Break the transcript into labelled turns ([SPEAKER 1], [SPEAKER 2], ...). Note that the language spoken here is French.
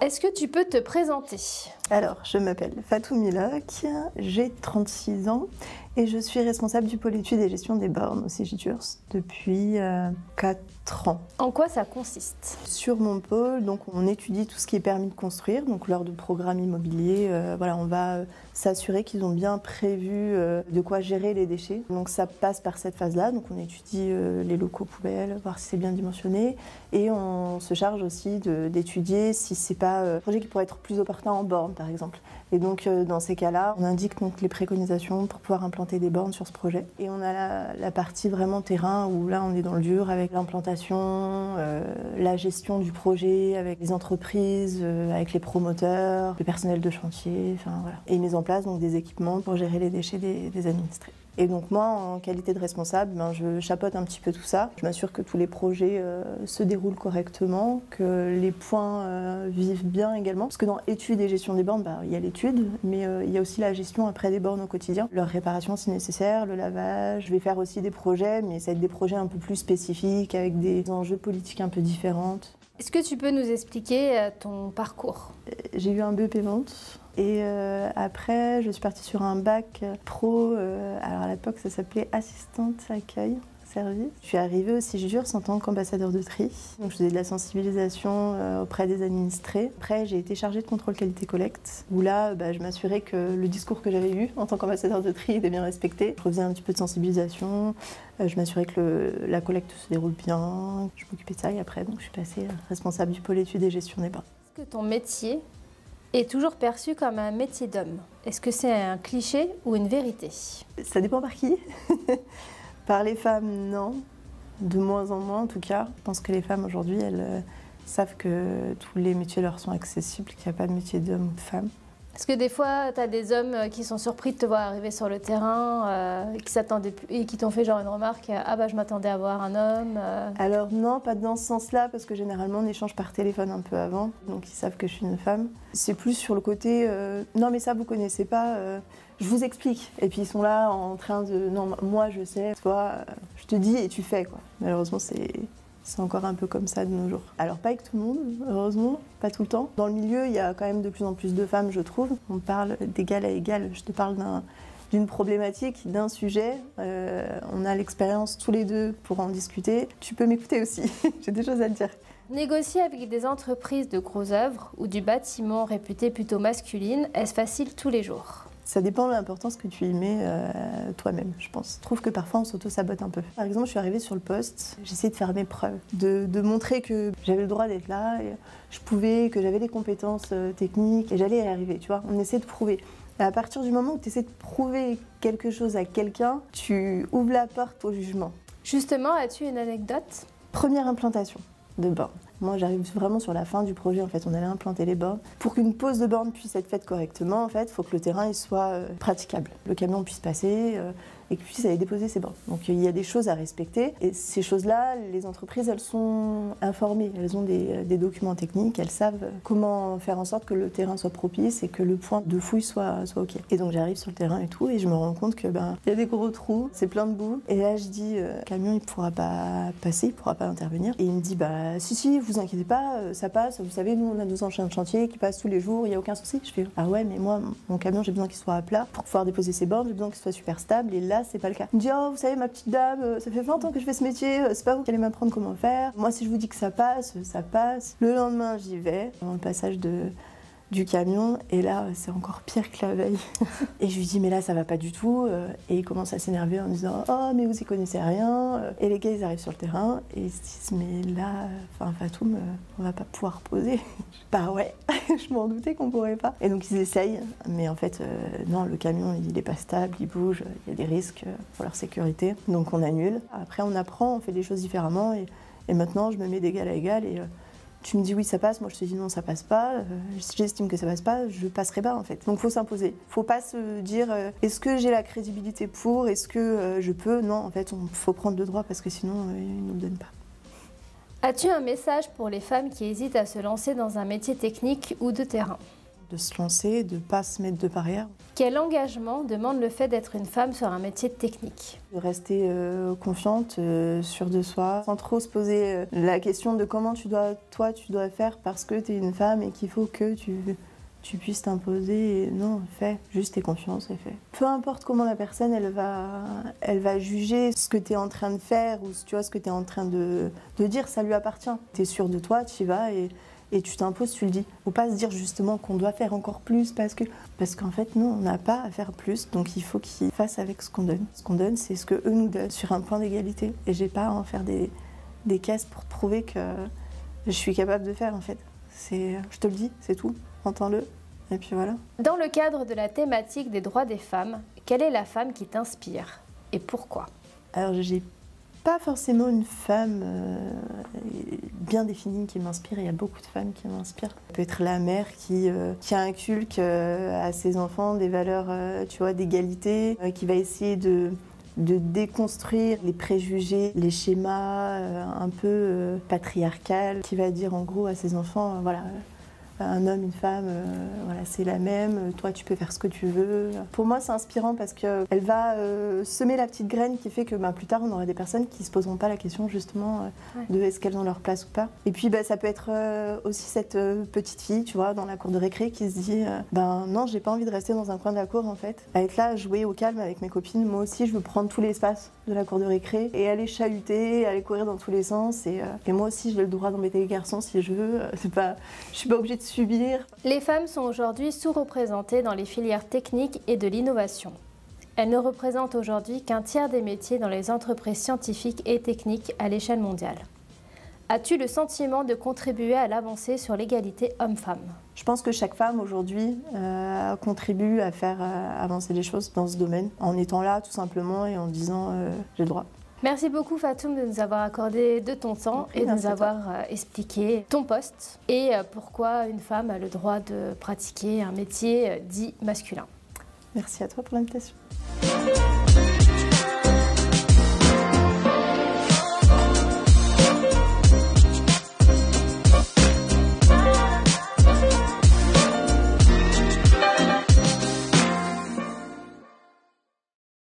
[SPEAKER 1] Est-ce que tu peux te présenter?
[SPEAKER 2] Alors, je m'appelle Fatou Milok, j'ai 36 ans et je suis responsable du pôle études et gestion des bornes au CGIDURS depuis 4 ans.
[SPEAKER 1] En quoi ça consiste?
[SPEAKER 2] Sur mon pôle, donc, on étudie tout ce qui est permis de construire, donc lors de programmes immobiliers, on va s'assurer qu'ils ont bien prévu de quoi gérer les déchets. Donc ça passe par cette phase-là, donc on étudie les locaux poubelles, voir si c'est bien dimensionné, et on se charge aussi d'étudier si c'est pas un projet qui pourrait être plus opportun en borne, par exemple. Et donc dans ces cas-là, on indique donc les préconisations pour pouvoir implanter des bornes sur ce projet. Et on a la partie vraiment terrain où là on est dans le dur avec l'implantation, la gestion du projet avec les entreprises, avec les promoteurs, le personnel de chantier, enfin voilà. Et mise en place donc des équipements pour gérer les déchets des administrés. Et donc moi, en qualité de responsable, je chapeaute un petit peu tout ça. Je m'assure que tous les projets se déroulent correctement, que les points vivent bien également. Parce que dans études et gestion des bornes, il y a l'étude, mais il y a aussi la gestion après des bornes au quotidien. Leur réparation si nécessaire, le lavage. Je vais faire aussi des projets, mais ça va être des projets un peu plus spécifiques, avec des enjeux politiques un peu différents.
[SPEAKER 1] Est-ce que tu peux nous expliquer ton parcours?
[SPEAKER 2] J'ai eu un BEP vente. Et après, je suis partie sur un bac pro, alors à l'époque ça s'appelait assistante accueil service. Je suis arrivée au CGIDURS en tant qu'ambassadeur de tri. Donc je faisais de la sensibilisation auprès des administrés. Après, j'ai été chargée de contrôle qualité collecte, où là, je m'assurais que le discours que j'avais eu en tant qu'ambassadeur de tri était bien respecté. Je faisais un petit peu de sensibilisation, je m'assurais que la collecte se déroule bien. Je m'occupais de ça et après, donc, je suis passée responsable du pôle études et gestion des bornes.
[SPEAKER 1] Est-ce que ton métier est toujours perçu comme un métier d'homme? Est-ce que c'est un cliché ou une vérité?
[SPEAKER 2] Ça dépend par qui. Par les femmes, non. De moins en moins, en tout cas. Je pense que les femmes, aujourd'hui, elles savent que tous les métiers leur sont accessibles, qu'il n'y a pas de métier d'homme ou de femme.
[SPEAKER 1] Est-ce que des fois, tu as des hommes qui sont surpris de te voir arriver sur le terrain, qui s'attendaient plus, et qui t'ont fait genre une remarque, je m'attendais à voir un homme
[SPEAKER 2] Alors non, pas dans ce sens-là, parce que généralement on échange par téléphone un peu avant, donc ils savent que je suis une femme. C'est plus sur le côté, non mais ça vous connaissez pas, je vous explique. Et puis ils sont là en train de, non moi je sais, toi je te dis et tu fais quoi. Malheureusement c'est encore un peu comme ça de nos jours. Alors pas avec tout le monde, heureusement, pas tout le temps. Dans le milieu, il y a quand même de plus en plus de femmes, je trouve. On parle d'égal à égal. Je te parle d'une problématique, d'un sujet. On a l'expérience tous les deux pour en discuter. Tu peux m'écouter aussi, j'ai des choses à te dire.
[SPEAKER 1] Négocier avec des entreprises de gros œuvres ou du bâtiment réputé plutôt masculine, est-ce facile tous les jours?
[SPEAKER 2] Ça dépend de l'importance que tu y mets toi-même, je pense. Je trouve que parfois on s'auto-sabote un peu. Par exemple, je suis arrivée sur le poste, j'essayais de faire mes preuves, de montrer que j'avais le droit d'être là, et je pouvais, que j'avais les compétences techniques et j'allais y arriver, tu vois. On essaie de prouver. Et à partir du moment où tu essaies de prouver quelque chose à quelqu'un, tu ouvres la porte au jugement.
[SPEAKER 1] Justement, as-tu une anecdote?
[SPEAKER 2] Première implantation de borne. Moi, j'arrive vraiment sur la fin du projet. En fait, on allait implanter les bornes. Pour qu'une pose de borne puisse être faite correctement, en fait, il faut que le terrain il soit praticable. Le camion puisse passer et qu'il puisse aller déposer ses bornes. Donc, il y a des choses à respecter. Et ces choses-là, les entreprises, elles sont informées. Elles ont des documents techniques. Elles savent comment faire en sorte que le terrain soit propice et que le point de fouille soit OK. Et donc, j'arrive sur le terrain et tout, et je me rends compte que il y a des gros trous, c'est plein de boue. Et là, je dis, le camion, il pourra pas passer, il pourra pas intervenir. Et il me dit, si, vous inquiétez pas, ça passe. Vous savez, nous, on a nos anciens de chantier qui passent tous les jours, il n'y a aucun souci. Je fais, ah ouais, mais moi, mon camion, j'ai besoin qu'il soit à plat pour pouvoir déposer ses bornes, j'ai besoin qu'il soit super stable. Et là, c'est pas le cas. Il me dit, oh, vous savez, ma petite dame, ça fait 20 ans que je fais ce métier, c'est pas vous qui allez m'apprendre comment faire. Moi, si je vous dis que ça passe, ça passe. Le lendemain, j'y vais, dans le passage du camion, et là c'est encore pire que la veille. Et je lui dis mais là ça va pas du tout, et il commence à s'énerver en me disant oh mais vous y connaissez rien, et les gars ils arrivent sur le terrain et ils se disent mais là, Fatoum, on va pas pouvoir poser. Bah ouais, je m'en doutais qu'on pourrait pas. Et donc ils essayent, mais en fait non, le camion il est pas stable, il bouge, il y a des risques pour leur sécurité, donc on annule. Après on apprend, on fait des choses différemment, et maintenant je me mets d'égal à égal, et tu me dis oui ça passe, moi je te dis non ça passe pas, si j'estime que ça passe pas, je passerai pas en fait. Donc faut s'imposer, faut pas se dire est-ce que j'ai la crédibilité pour, est-ce que je peux, non en fait faut prendre le droit parce que sinon ils nous le donnent pas.
[SPEAKER 1] As-tu un message pour les femmes qui hésitent à se lancer dans un métier technique ou de terrain?
[SPEAKER 2] de se lancer, de ne pas se mettre de barrière.
[SPEAKER 1] Quel engagement demande le fait d'être une femme sur un métier technique?
[SPEAKER 2] De rester confiante, sûre de soi, sans trop se poser la question de comment tu dois faire parce que tu es une femme et qu'il faut que tu puisses t'imposer. Non, fais, juste aie confiance et fais. Peu importe comment la personne, elle va juger ce que tu es en train de faire ou tu vois, ce que tu es en train de dire, ça lui appartient. Tu es sûre de toi, tu y vas et tu t'imposes, tu le dis. Faut pas se dire justement qu'on doit faire encore plus parce qu'en fait, non, on n'a pas à faire plus, donc il faut qu'ils fassent avec ce qu'on donne. Ce qu'on donne, c'est ce que eux nous donnent sur un point d'égalité. Et j'ai pas à en faire des caisses pour prouver que je suis capable de faire en fait. Je te le dis, c'est tout. Entends-le, et puis voilà.
[SPEAKER 1] Dans le cadre de la thématique des droits des femmes, quelle est la femme qui t'inspire et pourquoi?
[SPEAKER 2] Alors, j'ai pas forcément une femme bien définie qui m'inspire. Il y a beaucoup de femmes qui m'inspirent. Ça peut être la mère qui inculque à ses enfants des valeurs, tu vois, d'égalité, qui va essayer de déconstruire les préjugés, les schémas un peu patriarcales, qui va dire en gros à ses enfants, voilà. Un homme, une femme, voilà, c'est la même, toi tu peux faire ce que tu veux. Pour moi c'est inspirant parce qu'elle va semer la petite graine qui fait que plus tard on aura des personnes qui ne se poseront pas la question justement de est-ce qu'elles ont leur place ou pas. Et puis ça peut être aussi cette petite fille, tu vois, dans la cour de récré qui se dit non, j'ai pas envie de rester dans un coin de la cour en fait. À être là, à jouer au calme avec mes copines, moi aussi je veux prendre tout l'espace de la cour de récré et aller chahuter, aller courir dans tous les sens et moi aussi j'ai le droit d'embêter les garçons si je veux. Je suis pas obligée de subir.
[SPEAKER 1] Les femmes sont aujourd'hui sous-représentées dans les filières techniques et de l'innovation. Elles ne représentent aujourd'hui qu'un tiers des métiers dans les entreprises scientifiques et techniques à l'échelle mondiale. As-tu le sentiment de contribuer à l'avancée sur l'égalité homme-femme?
[SPEAKER 2] Je pense que chaque femme aujourd'hui contribue à faire avancer les choses dans ce domaine, en étant là tout simplement et en disant j'ai le droit.
[SPEAKER 1] Merci beaucoup Fatoum de nous avoir accordé de ton temps et de nous avoir expliqué ton poste et pourquoi une femme a le droit de pratiquer un métier dit masculin.
[SPEAKER 2] Merci à toi pour l'invitation.